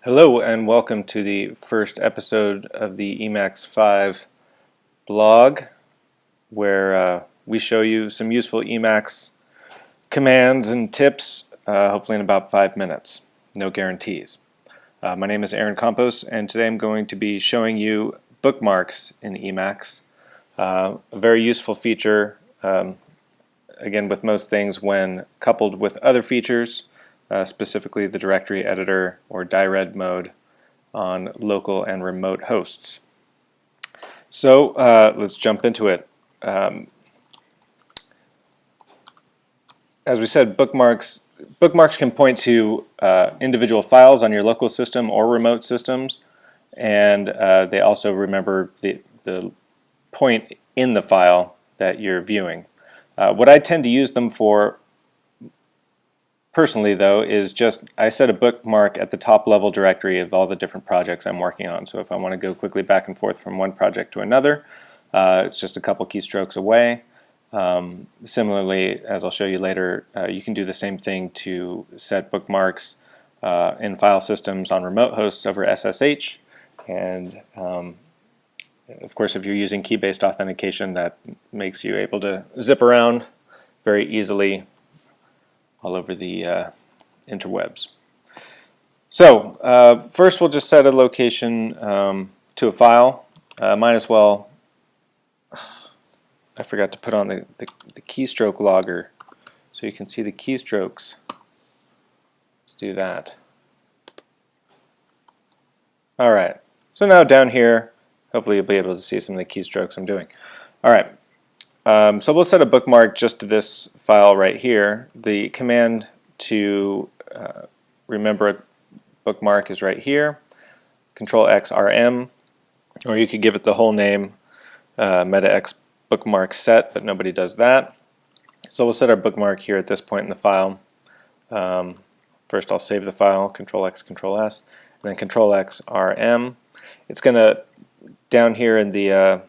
Hello and welcome to the first episode of the Emacs 5 blog, where we show you some useful Emacs commands and tips, hopefully in about 5 minutes. No guarantees. My name is Aaron Campos, and today I'm going to be showing you bookmarks in Emacs. A very useful feature, again with most things when coupled with other features, specifically the directory editor or dired mode on local and remote hosts. So let's jump into it. As we said, bookmarks can point to individual files on your local system or remote systems, and they also remember the point in the file that you're viewing. What I tend to use them for personally, though, is just I set a bookmark at the top level directory of all the different projects I'm working on. So if I want to go quickly back and forth from one project to another, it's just a couple keystrokes away. Similarly, as I'll show you later, you can do the same thing to set bookmarks in file systems on remote hosts over SSH. And of course, if you're using key-based authentication, that makes you able to zip around very easily all over the interwebs. So first we'll just set a location to a file. Might as well, I forgot to put on the keystroke logger so you can see the keystrokes. Let's do that. Alright, so now down here, hopefully you'll be able to see some of the keystrokes I'm doing. Alright. So we'll set a bookmark just to this file right here. The command to remember a bookmark is right here, Control-X RM, or you could give it the whole name, meta-x bookmark set, but nobody does that. So we'll set our bookmark here at this point in the file. First I'll save the file, Control-X, Control-S, and then Control-X RM. It's going to, down here in the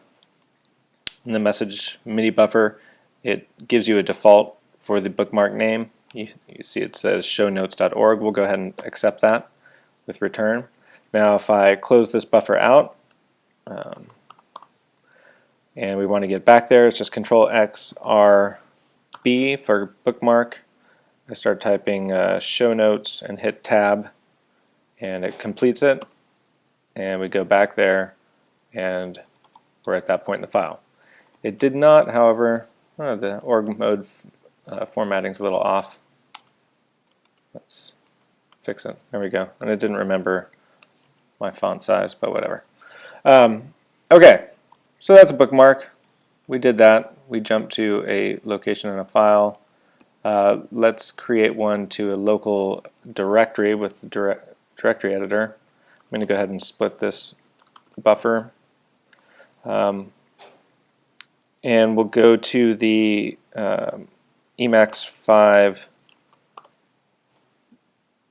message MIDI buffer, it gives you a default for the bookmark name. You see it says shownotes.org. We'll go ahead and accept that with return. Now if I close this buffer out and we want to get back there, it's just Control-X RB for bookmark. I start typing show notes and hit tab and it completes it, and we go back there and we're at that point in the file. It did not, however, the org mode formatting's a little off. Let's fix it. There we go. And it didn't remember my font size, but whatever. Okay, so that's a bookmark. We did that. We jumped to a location in a file. Let's create one to a local directory with the directory editor. I'm going to go ahead and split this buffer. And we'll go to the Emacs 5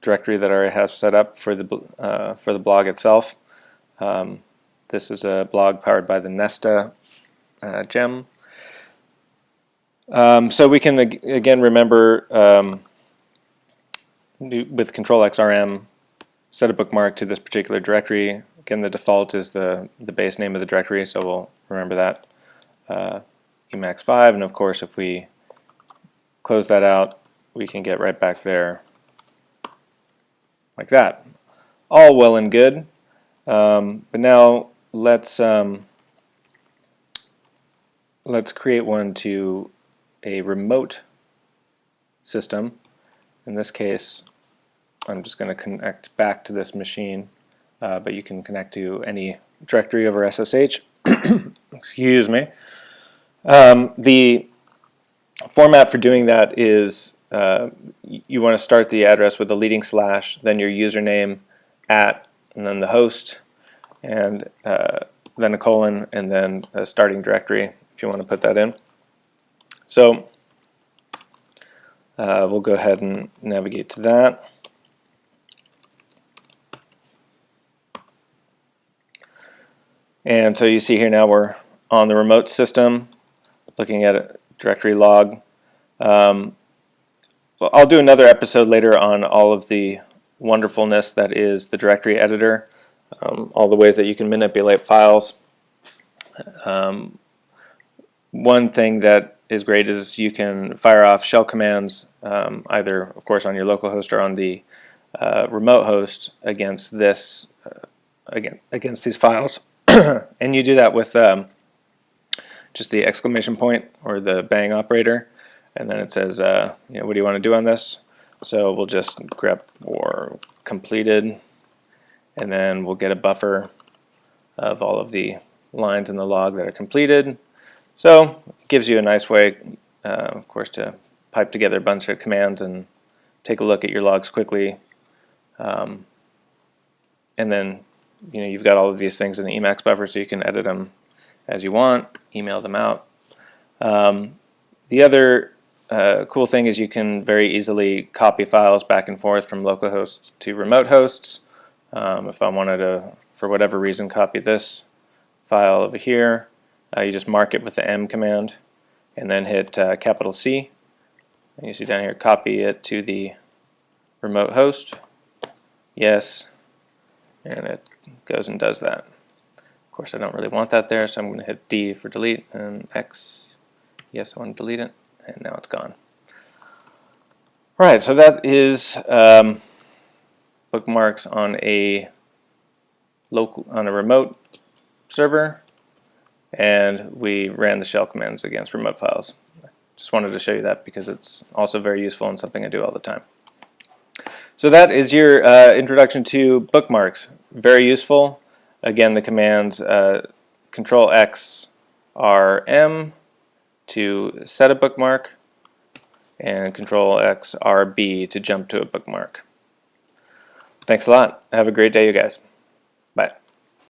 directory that I already have set up for the blog itself. This is a blog powered by the Nesta gem. So we can again remember with Control-X RM, set a bookmark to this particular directory. Again, the default is the base name of the directory, so we'll remember that. Emacs 5, and of course if we close that out, we can get right back there like that. All well and good, but now let's create one to a remote system. In this case, I'm just going to connect back to this machine, but you can connect to any directory over SSH. Excuse me. The format for doing that is you want to start the address with a leading slash, then your username, @ and then the host, and then a colon, and then a starting directory if you want to put that in. So we'll go ahead and navigate to that. And so you see here now we're on the remote system, looking at a directory log. Well, I'll do another episode later on all of the wonderfulness that is the directory editor, all the ways that you can manipulate files. One thing that is great is you can fire off shell commands, either of course on your local host or on the remote host against this against these files. And you do that with just the exclamation point or the bang operator, and then it says what do you want to do on this. So we'll just grep or completed, and then we'll get a buffer of all of the lines in the log that are completed. So it gives you a nice way, of course, to pipe together a bunch of commands and take a look at your logs quickly. And then you've got all of these things in the Emacs buffer, so you can edit them as you want, email them out. The other cool thing is you can very easily copy files back and forth from local hosts to remote hosts. If I wanted to, for whatever reason, copy this file over here, you just mark it with the M command and then hit capital C. And you see down here, copy it to the remote host. Yes. And it goes and does that. Of course, I don't really want that there, so I'm going to hit D for delete and X. Yes, I want to delete it, and now it's gone. All right, so that is bookmarks on a remote server, and we ran the shell commands against remote files. Just wanted to show you that because it's also very useful and something I do all the time. So that is your introduction to bookmarks. Very useful. Again, the commands Control X RM to set a bookmark, and Control X RB to jump to a bookmark. Thanks a lot. Have a great day, you guys. Bye.